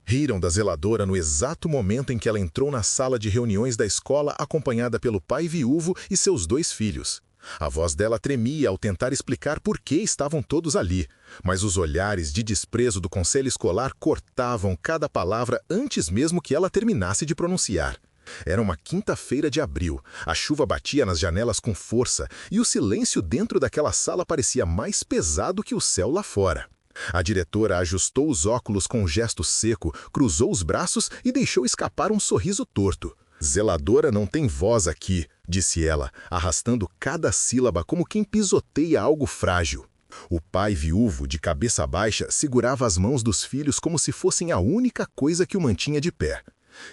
Riram da zeladora no exato momento em que ela entrou na sala de reuniões da escola acompanhada pelo pai viúvo e seus 2 filhos. A voz dela tremia ao tentar explicar por que estavam todos ali, mas os olhares de desprezo do conselho escolar cortavam cada palavra antes mesmo que ela terminasse de pronunciar. Era uma quinta-feira de abril, a chuva batia nas janelas com força e o silêncio dentro daquela sala parecia mais pesado que o céu lá fora. A diretora ajustou os óculos com um gesto seco, cruzou os braços e deixou escapar um sorriso torto. "Zeladora não tem voz aqui", disse ela, arrastando cada sílaba como quem pisoteia algo frágil. O pai viúvo, de cabeça baixa, segurava as mãos dos filhos como se fossem a única coisa que o mantinha de pé.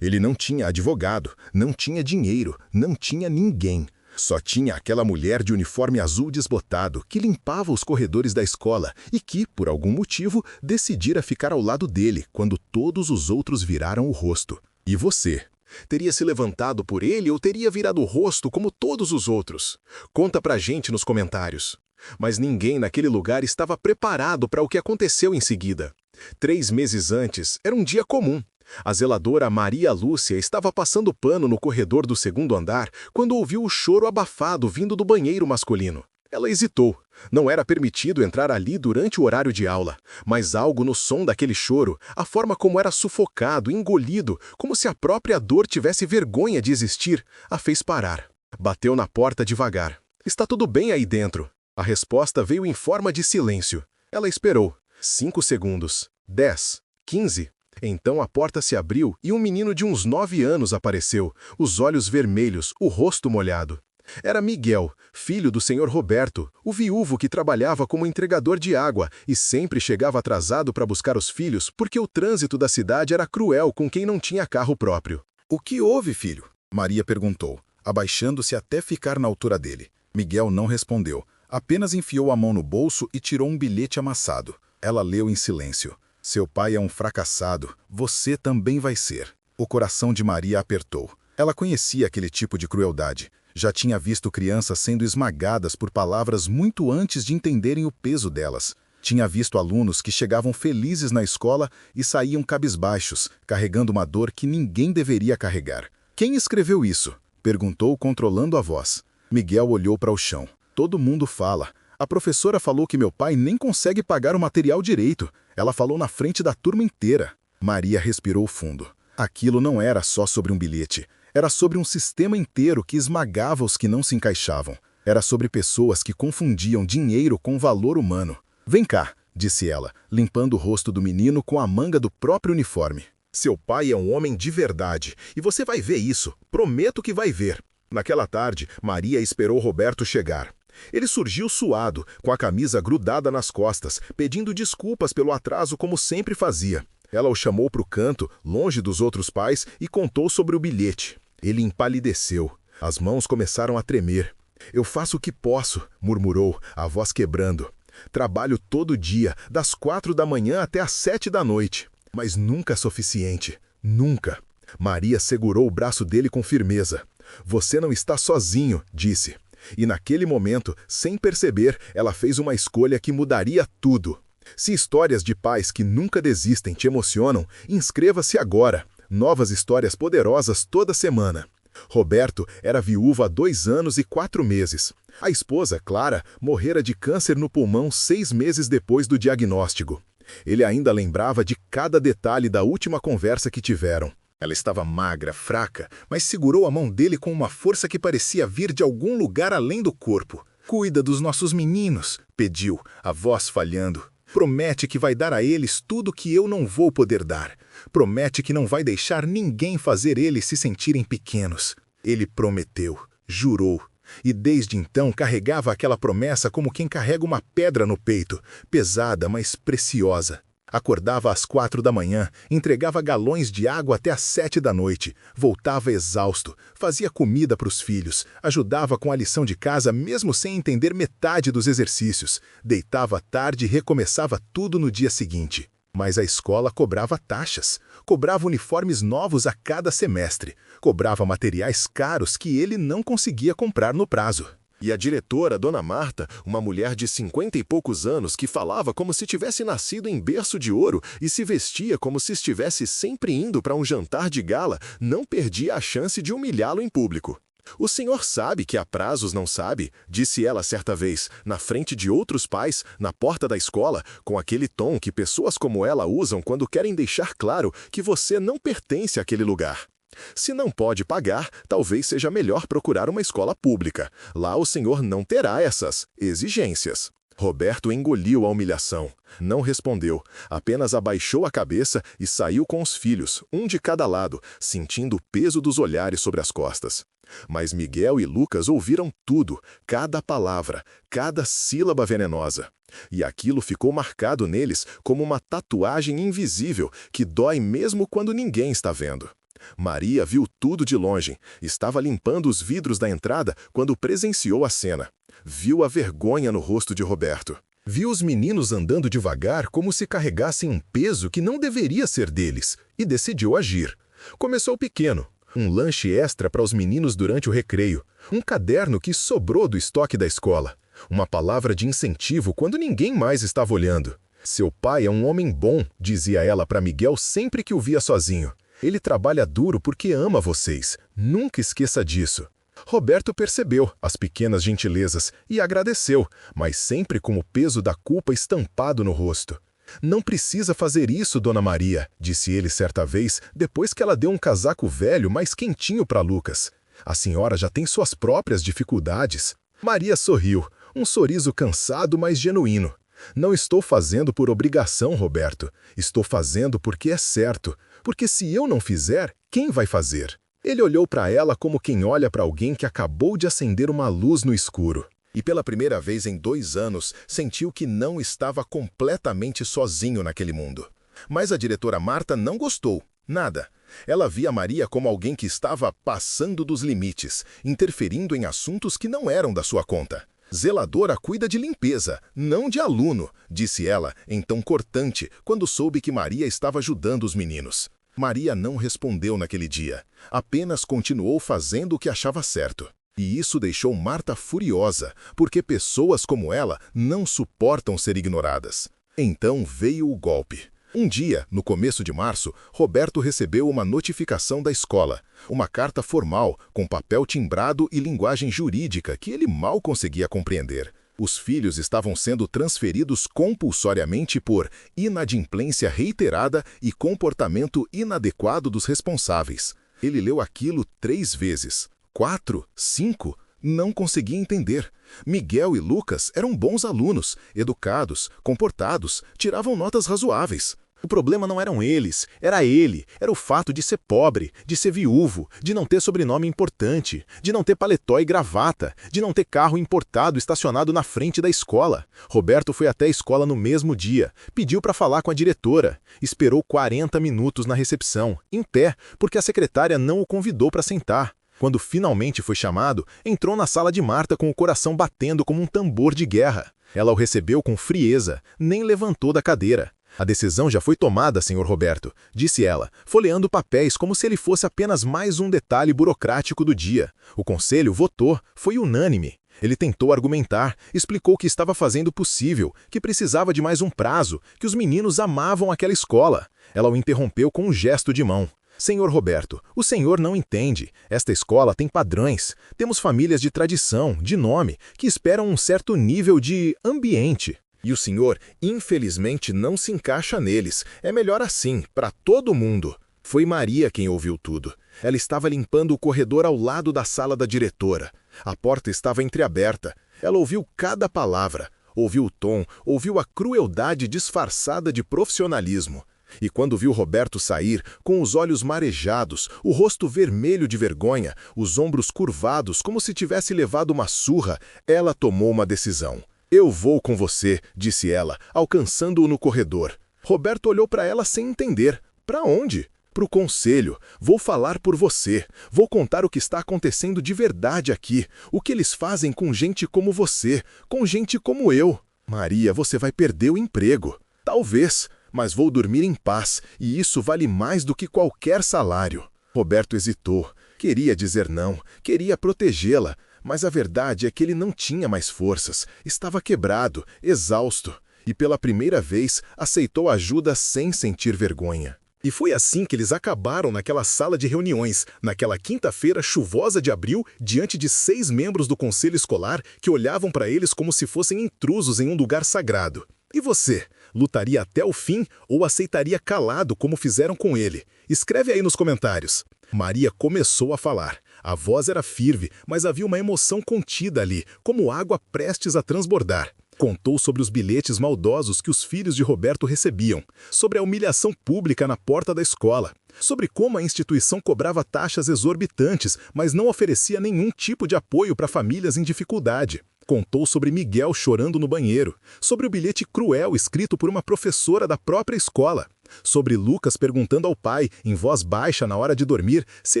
Ele não tinha advogado, não tinha dinheiro, não tinha ninguém. Só tinha aquela mulher de uniforme azul desbotado que limpava os corredores da escola e que, por algum motivo, decidira ficar ao lado dele quando todos os outros viraram o rosto. E você? Teria se levantado por ele ou teria virado o rosto como todos os outros? Conta pra gente nos comentários. Mas ninguém naquele lugar estava preparado para o que aconteceu em seguida. 3 meses antes, era um dia comum. A zeladora Maria Lúcia estava passando pano no corredor do 2º andar quando ouviu o choro abafado vindo do banheiro masculino. Ela hesitou. Não era permitido entrar ali durante o horário de aula, mas algo no som daquele choro, a forma como era sufocado, engolido, como se a própria dor tivesse vergonha de existir, a fez parar. Bateu na porta devagar. "Está tudo bem aí dentro?" A resposta veio em forma de silêncio. Ela esperou. 5 segundos. 10. 15. Então a porta se abriu e um menino de uns 9 anos apareceu, os olhos vermelhos, o rosto molhado. Era Miguel, filho do senhor Roberto, o viúvo que trabalhava como entregador de água e sempre chegava atrasado para buscar os filhos porque o trânsito da cidade era cruel com quem não tinha carro próprio. "O que houve, filho?" Maria perguntou, abaixando-se até ficar na altura dele. Miguel não respondeu, apenas enfiou a mão no bolso e tirou um bilhete amassado. Ela leu em silêncio. "Seu pai é um fracassado, você também vai ser." O coração de Maria apertou. Ela conhecia aquele tipo de crueldade. Já tinha visto crianças sendo esmagadas por palavras muito antes de entenderem o peso delas. Tinha visto alunos que chegavam felizes na escola e saíam cabisbaixos, carregando uma dor que ninguém deveria carregar. "Quem escreveu isso?" perguntou, controlando a voz. Miguel olhou para o chão. "Todo mundo fala. A professora falou que meu pai nem consegue pagar o material direito. Ela falou na frente da turma inteira." Maria respirou fundo. Aquilo não era só sobre um bilhete. Era sobre um sistema inteiro que esmagava os que não se encaixavam. Era sobre pessoas que confundiam dinheiro com valor humano. "Vem cá", disse ela, limpando o rosto do menino com a manga do próprio uniforme. "Seu pai é um homem de verdade, e você vai ver isso. Prometo que vai ver." Naquela tarde, Maria esperou Roberto chegar. Ele surgiu suado, com a camisa grudada nas costas, pedindo desculpas pelo atraso como sempre fazia. Ela o chamou para o canto, longe dos outros pais, e contou sobre o bilhete. Ele empalideceu. As mãos começaram a tremer. "Eu faço o que posso", murmurou, a voz quebrando. "Trabalho todo dia, das 4 da manhã até às 7 da noite. Mas nunca suficiente. Nunca." Maria segurou o braço dele com firmeza. "Você não está sozinho", disse. E naquele momento, sem perceber, ela fez uma escolha que mudaria tudo. Se histórias de pais que nunca desistem te emocionam, inscreva-se agora. Novas histórias poderosas toda semana. Roberto era viúvo há 2 anos e 4 meses. A esposa, Clara, morrera de câncer no pulmão 6 meses depois do diagnóstico. Ele ainda lembrava de cada detalhe da última conversa que tiveram. Ela estava magra, fraca, mas segurou a mão dele com uma força que parecia vir de algum lugar além do corpo. "Cuida dos nossos meninos", pediu, a voz falhando. "Promete que vai dar a eles tudo que eu não vou poder dar. Promete que não vai deixar ninguém fazer eles se sentirem pequenos." Ele prometeu, jurou, e desde então carregava aquela promessa como quem carrega uma pedra no peito, pesada, mas preciosa. Acordava às 4 da manhã, entregava galões de água até às 7 da noite, voltava exausto, fazia comida para os filhos, ajudava com a lição de casa mesmo sem entender metade dos exercícios, deitava tarde e recomeçava tudo no dia seguinte. Mas a escola cobrava taxas, cobrava uniformes novos a cada semestre, cobrava materiais caros que ele não conseguia comprar no prazo. E a diretora, Dona Marta, uma mulher de 50 e poucos anos que falava como se tivesse nascido em berço de ouro e se vestia como se estivesse sempre indo para um jantar de gala, não perdia a chance de humilhá-lo em público. "O senhor sabe que há prazos, não sabe?", disse ela certa vez, na frente de outros pais, na porta da escola, com aquele tom que pessoas como ela usam quando querem deixar claro que você não pertence àquele lugar. Se não pode pagar, talvez seja melhor procurar uma escola pública. Lá o senhor não terá essas exigências. Roberto engoliu a humilhação. Não respondeu, apenas abaixou a cabeça e saiu com os filhos, um de cada lado, sentindo o peso dos olhares sobre as costas. Mas Miguel e Lucas ouviram tudo, cada palavra, cada sílaba venenosa. E aquilo ficou marcado neles como uma tatuagem invisível que dói mesmo quando ninguém está vendo. Maria viu tudo de longe. Estava limpando os vidros da entrada quando presenciou a cena. Viu a vergonha no rosto de Roberto. Viu os meninos andando devagar como se carregassem um peso que não deveria ser deles, e decidiu agir. Começou pequeno. Um lanche extra para os meninos durante o recreio. Um caderno que sobrou do estoque da escola. Uma palavra de incentivo quando ninguém mais estava olhando. "Seu pai é um homem bom", dizia ela para Miguel sempre que o via sozinho. "Ele trabalha duro porque ama vocês. Nunca esqueça disso." Roberto percebeu as pequenas gentilezas e agradeceu, mas sempre com o peso da culpa estampado no rosto. "Não precisa fazer isso, Dona Maria", disse ele certa vez, depois que ela deu um casaco velho mais quentinho para Lucas. "A senhora já tem suas próprias dificuldades." Maria sorriu, um sorriso cansado, mas genuíno. "Não estou fazendo por obrigação, Roberto. Estou fazendo porque é certo. Porque se eu não fizer, quem vai fazer?" Ele olhou para ela como quem olha para alguém que acabou de acender uma luz no escuro. E pela primeira vez em 2 anos, sentiu que não estava completamente sozinho naquele mundo. Mas a diretora Marta não gostou. Nada. Ela via Maria como alguém que estava passando dos limites, interferindo em assuntos que não eram da sua conta. "Zeladora cuida de limpeza, não de aluno", disse ela, em tom cortante, quando soube que Maria estava ajudando os meninos. Maria não respondeu naquele dia, apenas continuou fazendo o que achava certo. E isso deixou Marta furiosa, porque pessoas como ela não suportam ser ignoradas. Então veio o golpe. Um dia, no começo de março, Roberto recebeu uma notificação da escola, uma carta formal, com papel timbrado e linguagem jurídica que ele mal conseguia compreender. Os filhos estavam sendo transferidos compulsoriamente por inadimplência reiterada e comportamento inadequado dos responsáveis. Ele leu aquilo 3 vezes. 4? 5? Não conseguia entender. Miguel e Lucas eram bons alunos, educados, comportados, tiravam notas razoáveis. O problema não eram eles, era ele. Era o fato de ser pobre, de ser viúvo, de não ter sobrenome importante, de não ter paletó e gravata, de não ter carro importado estacionado na frente da escola. Roberto foi até a escola no mesmo dia, pediu para falar com a diretora. Esperou 40 minutos na recepção, em pé, porque a secretária não o convidou para sentar. Quando finalmente foi chamado, entrou na sala de Marta com o coração batendo como um tambor de guerra. Ela o recebeu com frieza, nem levantou da cadeira. "A decisão já foi tomada, senhor Roberto", disse ela, folheando papéis como se ele fosse apenas mais um detalhe burocrático do dia. O conselho votou, foi unânime. Ele tentou argumentar, explicou que estava fazendo o possível, que precisava de mais um prazo, que os meninos amavam aquela escola. Ela o interrompeu com um gesto de mão. "Senhor Roberto, o senhor não entende. Esta escola tem padrões. Temos famílias de tradição, de nome, que esperam um certo nível de ambiente. E o senhor, infelizmente, não se encaixa neles. É melhor assim, para todo mundo." Foi Maria quem ouviu tudo. Ela estava limpando o corredor ao lado da sala da diretora. A porta estava entreaberta. Ela ouviu cada palavra. Ouviu o tom, ouviu a crueldade disfarçada de profissionalismo. E quando viu Roberto sair, com os olhos marejados, o rosto vermelho de vergonha, os ombros curvados como se tivesse levado uma surra, ela tomou uma decisão. "Eu vou com você", disse ela, alcançando-o no corredor. Roberto olhou para ela sem entender. "Para onde?" "Para o conselho. Vou falar por você. Vou contar o que está acontecendo de verdade aqui. O que eles fazem com gente como você, com gente como eu." "Maria, você vai perder o emprego." "Talvez, mas vou dormir em paz, e isso vale mais do que qualquer salário." Roberto hesitou. Queria dizer não, queria protegê-la, Mas a verdade é que ele não tinha mais forças, estava quebrado, exausto, e pela primeira vez aceitou ajuda sem sentir vergonha. E foi assim que eles acabaram naquela sala de reuniões, naquela quinta-feira chuvosa de abril, diante de 6 membros do conselho escolar que olhavam para eles como se fossem intrusos em um lugar sagrado. E você, lutaria até o fim ou aceitaria calado como fizeram com ele? Escreve aí nos comentários. Maria começou a falar. A voz era firme, mas havia uma emoção contida ali, como água prestes a transbordar. Contou sobre os bilhetes maldosos que os filhos de Roberto recebiam, sobre a humilhação pública na porta da escola, sobre como a instituição cobrava taxas exorbitantes, mas não oferecia nenhum tipo de apoio para famílias em dificuldade. Contou sobre Miguel chorando no banheiro, sobre o bilhete cruel escrito por uma professora da própria escola, sobre Lucas perguntando ao pai, em voz baixa na hora de dormir, se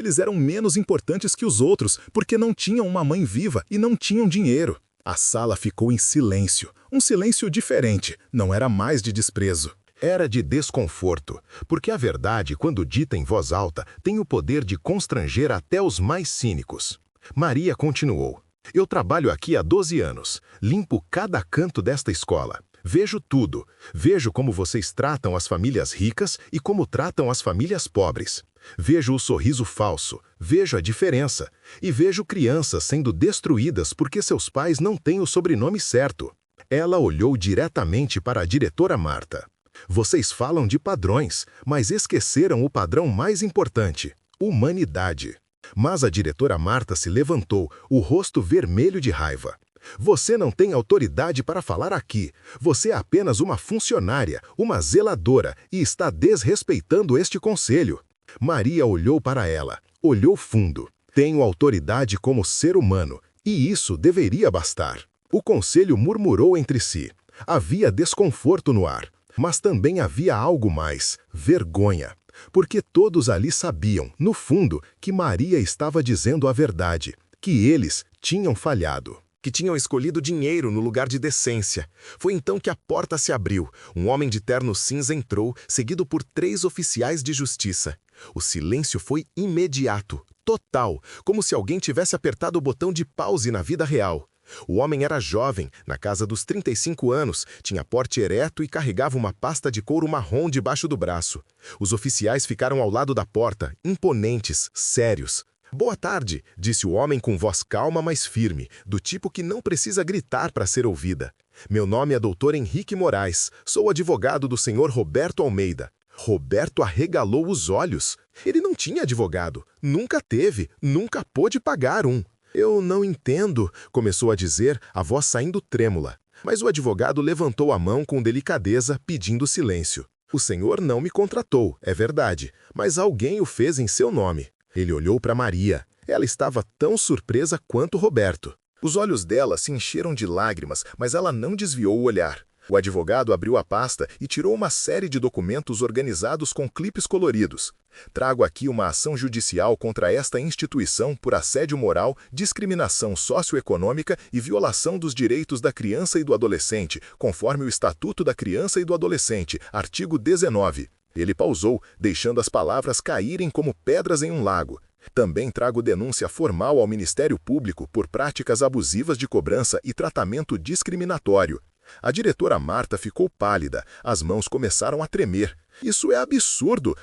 eles eram menos importantes que os outros, porque não tinham uma mãe viva e não tinham dinheiro. A sala ficou em silêncio, um silêncio diferente, não era mais de desprezo. Era de desconforto, porque a verdade, quando dita em voz alta, tem o poder de constranger até os mais cínicos. Maria continuou. Eu trabalho aqui há 12 anos, limpo cada canto desta escola. Vejo tudo. Vejo como vocês tratam as famílias ricas e como tratam as famílias pobres. Vejo o sorriso falso, vejo a diferença. E vejo crianças sendo destruídas porque seus pais não têm o sobrenome certo. Ela olhou diretamente para a diretora Marta. Vocês falam de padrões, mas esqueceram o padrão mais importante: humanidade. Mas a diretora Marta se levantou, o rosto vermelho de raiva. Você não tem autoridade para falar aqui. Você é apenas uma funcionária, uma zeladora e está desrespeitando este conselho. Maria olhou para ela, olhou fundo. Tenho autoridade como ser humano, e isso deveria bastar. O conselho murmurou entre si. Havia desconforto no ar, mas também havia algo mais: vergonha. Porque todos ali sabiam, no fundo, que Maria estava dizendo a verdade, que eles tinham falhado. Que tinham escolhido dinheiro no lugar de decência. Foi então que a porta se abriu. Um homem de terno cinza entrou, seguido por 3 oficiais de justiça. O silêncio foi imediato, total, como se alguém tivesse apertado o botão de pause na vida real. O homem era jovem, na casa dos 35 anos, tinha porte ereto e carregava uma pasta de couro marrom debaixo do braço. Os oficiais ficaram ao lado da porta, imponentes, sérios. Boa tarde, disse o homem com voz calma, mas firme, do tipo que não precisa gritar para ser ouvida. Meu nome é Dr. Henrique Moraes, sou advogado do Sr. Roberto Almeida. Roberto arregalou os olhos. Ele não tinha advogado, nunca teve, nunca pôde pagar um. Eu não entendo, começou a dizer, a voz saindo trêmula. Mas o advogado levantou a mão com delicadeza, pedindo silêncio. O senhor não me contratou, é verdade, mas alguém o fez em seu nome. Ele olhou para Maria. Ela estava tão surpresa quanto Roberto. Os olhos dela se encheram de lágrimas, mas ela não desviou o olhar. O advogado abriu a pasta e tirou uma série de documentos organizados com clipes coloridos. Trago aqui uma ação judicial contra esta instituição por assédio moral, discriminação socioeconômica e violação dos direitos da criança e do adolescente, conforme o Estatuto da Criança e do Adolescente, artigo 19. Ele pausou, deixando as palavras caírem como pedras em um lago. Também trago denúncia formal ao Ministério Público por práticas abusivas de cobrança e tratamento discriminatório. A diretora Marta ficou pálida, as mãos começaram a tremer. Isso é absurdo,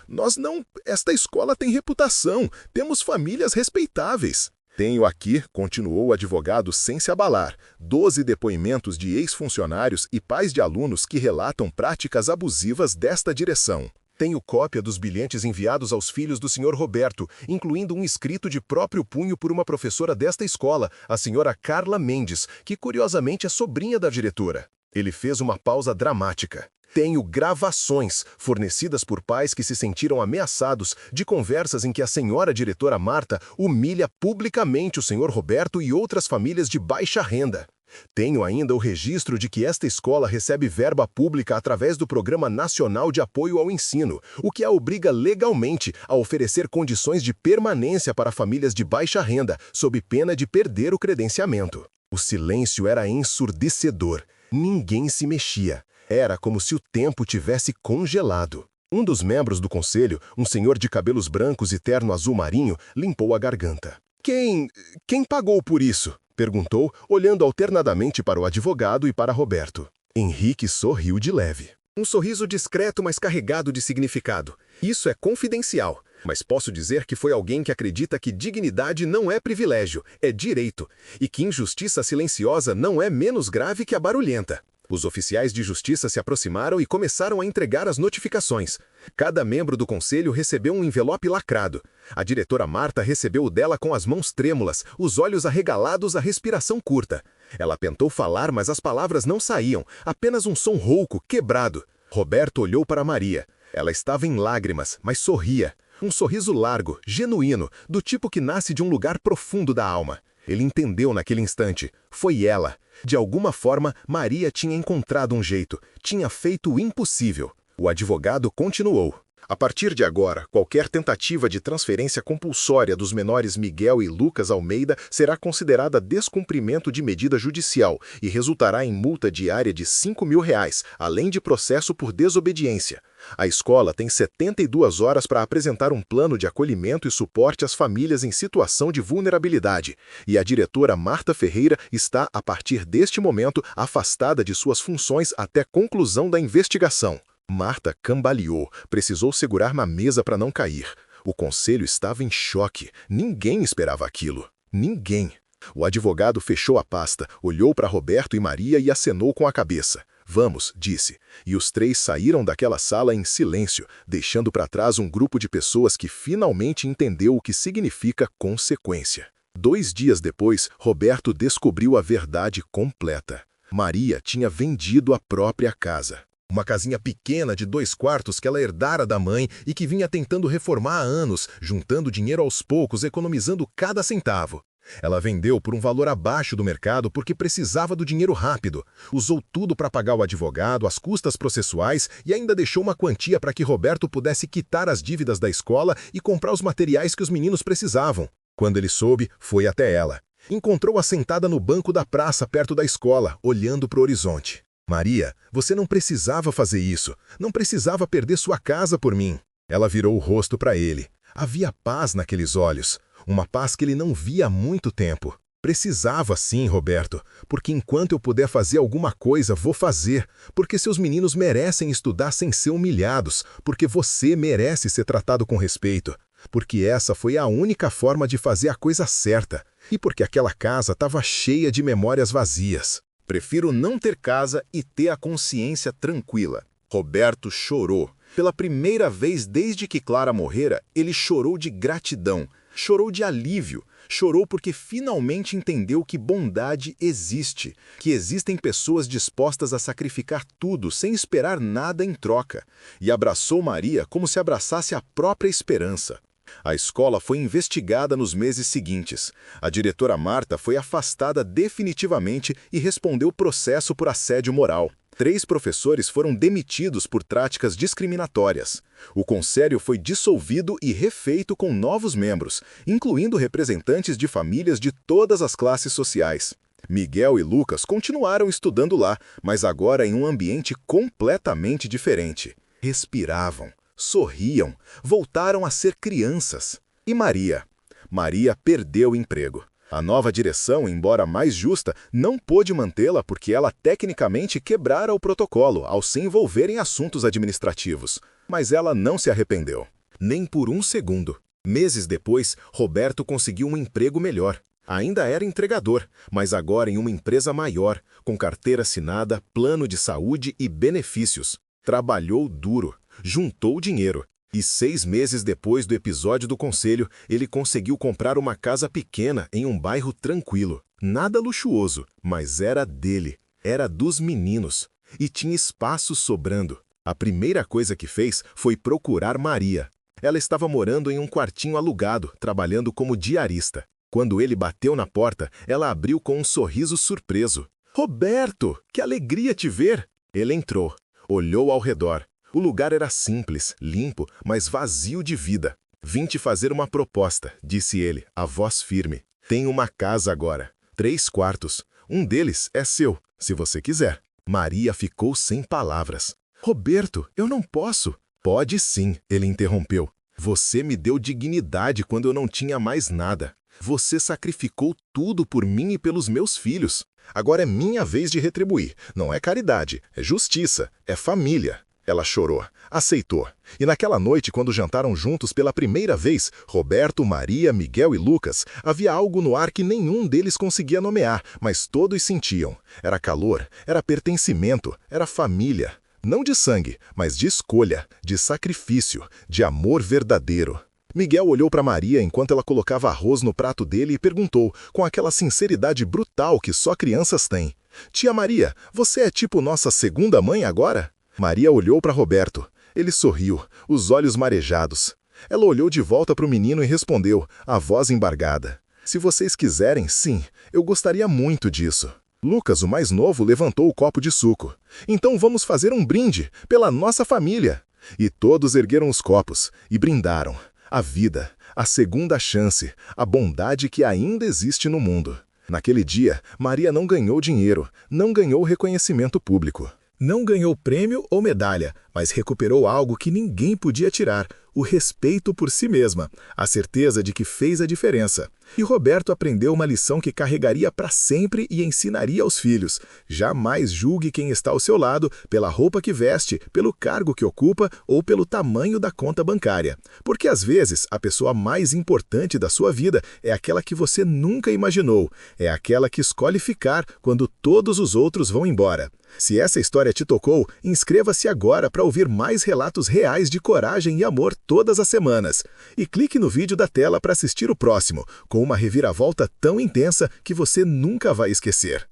esta escola tem reputação, temos famílias respeitáveis. Tenho aqui, continuou o advogado sem se abalar, 12 depoimentos de ex-funcionários e pais de alunos que relatam práticas abusivas desta direção. Tenho cópia dos bilhetes enviados aos filhos do Sr. Roberto, incluindo um escrito de próprio punho por uma professora desta escola, a senhora Carla Mendes, que curiosamente é sobrinha da diretora. Ele fez uma pausa dramática. Tenho gravações, fornecidas por pais que se sentiram ameaçados, de conversas em que a senhora diretora Marta humilha publicamente o Sr. Roberto e outras famílias de baixa renda. Tenho ainda o registro de que esta escola recebe verba pública através do Programa Nacional de Apoio ao Ensino, o que a obriga legalmente a oferecer condições de permanência para famílias de baixa renda, sob pena de perder o credenciamento. O silêncio era ensurdecedor. Ninguém se mexia. Era como se o tempo tivesse congelado. Um dos membros do conselho, um senhor de cabelos brancos e terno azul marinho, limpou a garganta. Quem pagou por isso? Perguntou, olhando alternadamente para o advogado e para Roberto. Henrique sorriu de leve. Um sorriso discreto, mas carregado de significado. Isso é confidencial, mas posso dizer que foi alguém que acredita que dignidade não é privilégio, é direito, e que injustiça silenciosa não é menos grave que a barulhenta. Os oficiais de justiça se aproximaram e começaram a entregar as notificações. Cada membro do conselho recebeu um envelope lacrado. A diretora Marta recebeu o dela com as mãos trêmulas, os olhos arregalados, a respiração curta. Ela tentou falar, mas as palavras não saíam, apenas um som rouco, quebrado. Roberto olhou para Maria. Ela estava em lágrimas, mas sorria. Um sorriso largo, genuíno, do tipo que nasce de um lugar profundo da alma. Ele entendeu naquele instante. Foi ela. De alguma forma, Maria tinha encontrado um jeito, tinha feito o impossível. O advogado continuou. A partir de agora, qualquer tentativa de transferência compulsória dos menores Miguel e Lucas Almeida será considerada descumprimento de medida judicial e resultará em multa diária de R$ 5.000, além de processo por desobediência. A escola tem 72 horas para apresentar um plano de acolhimento e suporte às famílias em situação de vulnerabilidade, e a diretora Marta Ferreira está, a partir deste momento, afastada de suas funções até conclusão da investigação. Marta cambaleou, precisou segurar na mesa para não cair. O conselho estava em choque. Ninguém esperava aquilo. Ninguém. O advogado fechou a pasta, olhou para Roberto e Maria e acenou com a cabeça. Vamos, disse. E os três saíram daquela sala em silêncio, deixando para trás um grupo de pessoas que finalmente entendeu o que significa consequência. 2 dias depois, Roberto descobriu a verdade completa. Maria tinha vendido a própria casa. Uma casinha pequena de 2 quartos que ela herdara da mãe e que vinha tentando reformar há anos, juntando dinheiro aos poucos, economizando cada centavo. Ela vendeu por um valor abaixo do mercado porque precisava do dinheiro rápido. Usou tudo para pagar o advogado, as custas processuais e ainda deixou uma quantia para que Roberto pudesse quitar as dívidas da escola e comprar os materiais que os meninos precisavam. Quando ele soube, foi até ela. Encontrou-a sentada no banco da praça perto da escola, olhando para o horizonte. Maria, você não precisava fazer isso. Não precisava perder sua casa por mim. Ela virou o rosto para ele. Havia paz naqueles olhos. Uma paz que ele não via há muito tempo. Precisava sim, Roberto, porque enquanto eu puder fazer alguma coisa, vou fazer, porque seus meninos merecem estudar sem ser humilhados, porque você merece ser tratado com respeito, porque essa foi a única forma de fazer a coisa certa, e porque aquela casa estava cheia de memórias vazias. Prefiro não ter casa e ter a consciência tranquila. Roberto chorou. Pela primeira vez desde que Clara morrera, ele chorou de gratidão, chorou de alívio, chorou porque finalmente entendeu que bondade existe, que existem pessoas dispostas a sacrificar tudo sem esperar nada em troca, e abraçou Maria como se abraçasse a própria esperança. A escola foi investigada nos meses seguintes. A diretora Marta foi afastada definitivamente e respondeu processo por assédio moral. 3 professores foram demitidos por práticas discriminatórias. O conselho foi dissolvido e refeito com novos membros, incluindo representantes de famílias de todas as classes sociais. Miguel e Lucas continuaram estudando lá, mas agora em um ambiente completamente diferente. Respiravam, sorriam, voltaram a ser crianças. E Maria? Maria perdeu o emprego. A nova direção, embora mais justa, não pôde mantê-la porque ela tecnicamente quebrara o protocolo ao se envolver em assuntos administrativos. Mas ela não se arrependeu. Nem por um segundo. Meses depois, Roberto conseguiu um emprego melhor. Ainda era entregador, mas agora em uma empresa maior, com carteira assinada, plano de saúde e benefícios. Trabalhou duro, juntou dinheiro. E 6 meses depois do episódio do conselho, ele conseguiu comprar uma casa pequena em um bairro tranquilo. Nada luxuoso, mas era dele. Era dos meninos. E tinha espaço sobrando. A primeira coisa que fez foi procurar Maria. Ela estava morando em um quartinho alugado, trabalhando como diarista. Quando ele bateu na porta, ela abriu com um sorriso surpreso. "Roberto, que alegria te ver!" Ele entrou, olhou ao redor. O lugar era simples, limpo, mas vazio de vida. "Vim te fazer uma proposta", disse ele, a voz firme. "Tenho uma casa agora, 3 quartos. Um deles é seu, se você quiser." Maria ficou sem palavras. "Roberto, eu não posso." "Pode sim", ele interrompeu. "Você me deu dignidade quando eu não tinha mais nada. Você sacrificou tudo por mim e pelos meus filhos. Agora é minha vez de retribuir. Não é caridade, é justiça, é família. Ela chorou, aceitou. E naquela noite, quando jantaram juntos pela primeira vez, Roberto, Maria, Miguel e Lucas, havia algo no ar que nenhum deles conseguia nomear, mas todos sentiam. Era calor, era pertencimento, era família. Não de sangue, mas de escolha, de sacrifício, de amor verdadeiro. Miguel olhou para Maria enquanto ela colocava arroz no prato dele e perguntou, com aquela sinceridade brutal que só crianças têm: Tia Maria, você é tipo nossa segunda mãe agora? Maria olhou para Roberto. Ele sorriu, os olhos marejados. Ela olhou de volta para o menino e respondeu, a voz embargada: Se vocês quiserem, sim, eu gostaria muito disso. Lucas, o mais novo, levantou o copo de suco. Então vamos fazer um brinde, pela nossa família. E todos ergueram os copos e brindaram. A vida, a segunda chance, a bondade que ainda existe no mundo. Naquele dia, Maria não ganhou dinheiro, não ganhou reconhecimento público. Não ganhou prêmio ou medalha, mas recuperou algo que ninguém podia tirar: o respeito por si mesma, a certeza de que fez a diferença. E Roberto aprendeu uma lição que carregaria para sempre e ensinaria aos filhos: jamais julgue quem está ao seu lado pela roupa que veste, pelo cargo que ocupa ou pelo tamanho da conta bancária. Porque às vezes a pessoa mais importante da sua vida é aquela que você nunca imaginou, é aquela que escolhe ficar quando todos os outros vão embora. Se essa história te tocou, inscreva-se agora para ouvir mais relatos reais de coragem e amor todas as semanas. E clique no vídeo da tela para assistir o próximo, com uma reviravolta tão intensa que você nunca vai esquecer.